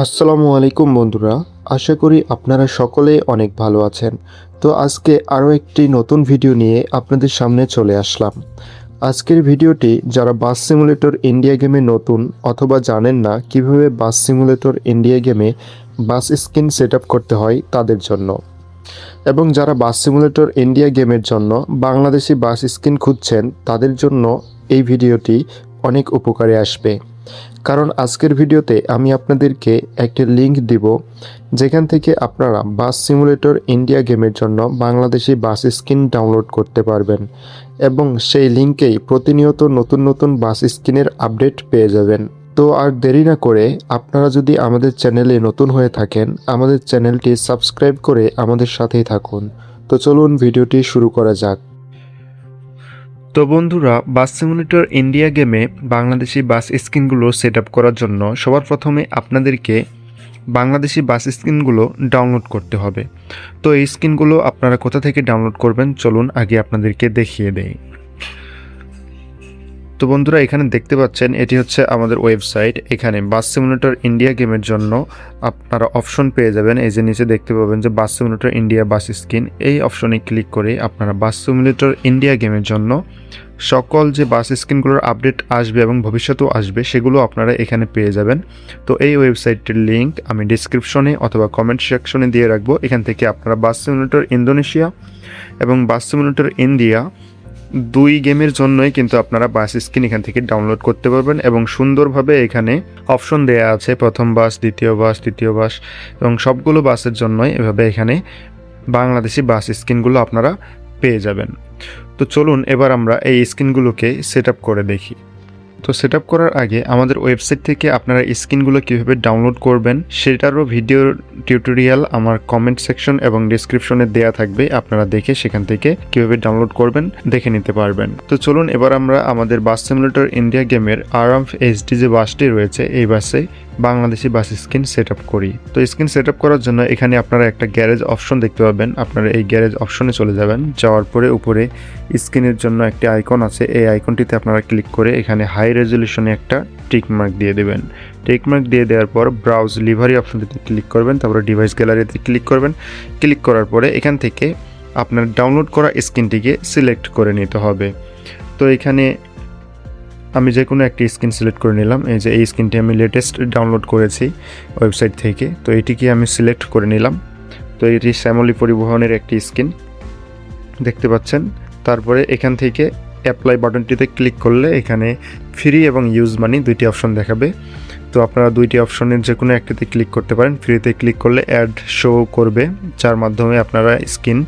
আসসালামু আলাইকুম বন্ধুরা। আশা করি আপনারা সকলেই অনেক ভালো আছেন। তো আজকে আরও একটি নতুন ভিডিও নিয়ে আপনাদের সামনে চলে আসলাম। আজকের ভিডিওটি যারা বাস সিমুলেটর ইন্ডিয়া গেমে নতুন অথবা জানেন না কিভাবে বাস সিমুলেটর ইন্ডিয়া গেমে বাস স্কিন সেট আপ করতে হয় তাদের জন্য, এবং যারা বাস সিমুলেটর ইন্ডিয়া গেমের জন্য বাংলাদেশি বাস স্কিন খুঁজছেন তাদের জন্য এই ভিডিওটি অনেক উপকারে আসবে। কারণ আজকের ভিডিওতে আমি আপনাদেরকে একটি লিংক দিব যেখান থেকে আপনারা বাস সিমুলেটর ইন্ডিয়া গেমের জন্য বাংলাদেশি বাস স্কিন ডাউনলোড করতে পারবেন, এবং সেই লিঙ্কেই প্রতিনিয়ত নতুন নতুন বাস স্কিনের আপডেট পেয়ে যাবেন। তো আর দেরি না করে আপনারা যদি আমাদের চ্যানেলে নতুন হয়ে থাকেন, আমাদের চ্যানেলটি সাবস্ক্রাইব করে আমাদের সাথেই থাকুন। তো চলুন ভিডিওটি শুরু করা যাক। তো বন্ধুরা, বাস সিমুলেটর ইন্ডিয়া গেমে বাংলাদেশি বাস স্কিনগুলো সেট আপ করার জন্য সবার প্রথমে আপনাদেরকে বাংলাদেশি বাস স্কিনগুলো ডাউনলোড করতে হবে। তো এই স্কিনগুলো আপনারা কোথা থেকে ডাউনলোড করবেন চলুন আগে আপনাদেরকে দেখিয়ে দেই। তো বন্ধুরা, এখানে দেখতে পাচ্ছেন এটি হচ্ছে আমাদের ওয়েবসাইট। এখানে বাস সিমুলেটর ইন্ডিয়া গেমের জন্য আপনারা অপশন পেয়ে যাবেন। এই যে নিচে দেখতে পাবেন যে বাস সিমুলেটর ইন্ডিয়া বাস স্কিন, এই অপশনে ক্লিক করে আপনারা বাস সিমুলেটর ইন্ডিয়া গেমের জন্য সকল যে বাস স্কিনগুলোর আপডেট আসবে এবং ভবিষ্যতেও আসবে সেগুলো আপনারা এখানে পেয়ে যাবেন। তো এই ওয়েবসাইটটির লিঙ্ক আমি ডিসক্রিপশনে অথবা কমেন্ট সেকশনে দিয়ে রাখবো। এখান থেকে আপনারা বাস সিমুলেটর ইন্দোনেশিয়া এবং বাস সিমুলেটর ইন্ডিয়া দুই গেমের জন্যই কিন্তু আপনারা বাস স্কিন এখান থেকে ডাউনলোড করতে পারবেন, এবং সুন্দরভাবে এখানে অপশন দেয়া আছে প্রথম বাস, দ্বিতীয় বাস, তৃতীয় বাস, এবং সবগুলো বাসের জন্যই এভাবে এখানে বাংলাদেশি বাস স্কিনগুলো আপনারা পেয়ে যাবেন। তো চলুন এবার আমরা এই স্কিনগুলোকে সেট আপ করে দেখি। তো সেট আপ করার আগে আমাদের ওয়েবসাইট থেকে আপনারা স্কিনগুলো কীভাবে ডাউনলোড করবেন সেটারও ভিডিও টিউটোরিয়াল আমার কমেন্ট সেকশন এবং ডিসক্রিপশনে দেয়া থাকবে, আপনারা দেখে সেখান থেকে কীভাবে ডাউনলোড করবেন দেখে নিতে পারবেন। তো চলুন এবার আমরা আমাদের বাস সিমুলেটর ইন্ডিয়া গেমের আরামফ এইচডি যে বাসটি রয়েছে এই বাসে বাংলাদেশি বাস স্কিন সেট আপ করি। তো স্কিন সেট আপ করার জন্য এখানে আপনারা একটা গ্যারেজ অপশন দেখতে পাবেন। আপনারা এই গ্যারেজ অপশনে চলে যাবেন, যাওয়ার পরে উপরে স্কিনের জন্য একটি আইকন আছে, এই আইকনটিতে আপনারা ক্লিক করে এখানে হাই রেজলিউশনে একটা টিক মার্ক দিয়ে দেবেন। টিক মার্ক দিয়ে দেওয়ার পর ব্রাউজ লিভারি অপশনটিতে ক্লিক করবেন, তারপরে ডিভাইস গ্যালারিতে ক্লিক করবেন। ক্লিক করার পরে এখান থেকে আপনার ডাউনলোড করা স্কিনটিকে সিলেক্ট করে নিতে হবে। তো এখানে আমি যে কোনো একটি স্কিন সিলেক্ট করে নিলাম। এই যে এই স্কিনটি আমি লেটেস্ট ডাউনলোড করেছি ওয়েবসাইট থেকে, তো এটিকে আমি সিলেক্ট করে নিলাম। তো এটি শ্যামলী পরিবহনের একটি স্কিন দেখতে পাচ্ছেন। তারপরে এখান থেকে অ্যাপ্লাই বাটনটিতে ক্লিক করলে এখানে ফ্রি এবং ইউজ মানি দুইটি অপশন দেখাবে। তো আপনারা দুইটি অপশনের যে কোনো একটিতে ক্লিক করতে পারেন। ফ্রিতে ক্লিক করলে অ্যাড শো করবে, যার মাধ্যমে আপনারা স্কিন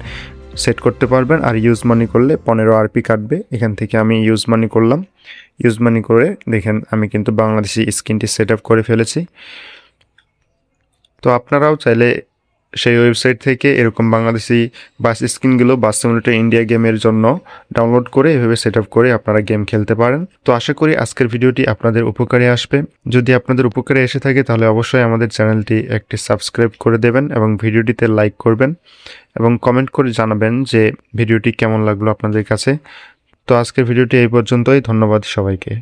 সেট করতে পারবেন, আর ইউজ মানি করলে 15 আরপি কাটবে। এখান থেকে আমি ইউজ মানি করলাম। ইউজ মানি করে দেখেন আমি কিন্তু বাংলাদেশি স্কিনটি সেট আপ করে ফেলেছি। তো আপনারাও চাইলে সেই ওয়েবসাইট থেকে এরকম বাংলাদেশি বাস স্কিনগুলো বাস সিমুলেটর ইন্ডিয়া গেমের জন্য ডাউনলোড করে এভাবে সেট আপ করে আপনারা গেম খেলতে পারেন। তো আশা করি আজকের ভিডিওটি আপনাদের উপকারে আসবে। যদি আপনাদের উপকারে এসে থাকে তাহলে অবশ্যই আমাদের চ্যানেলটি একটি সাবস্ক্রাইব করে দেবেন এবং ভিডিওটিতে লাইক করবেন এবং কমেন্ট করে জানাবেন যে ভিডিওটি কেমন লাগলো আপনাদের কাছে। তো আজকের ভিডিওটি এই পর্যন্তই। ধন্যবাদ সবাইকে।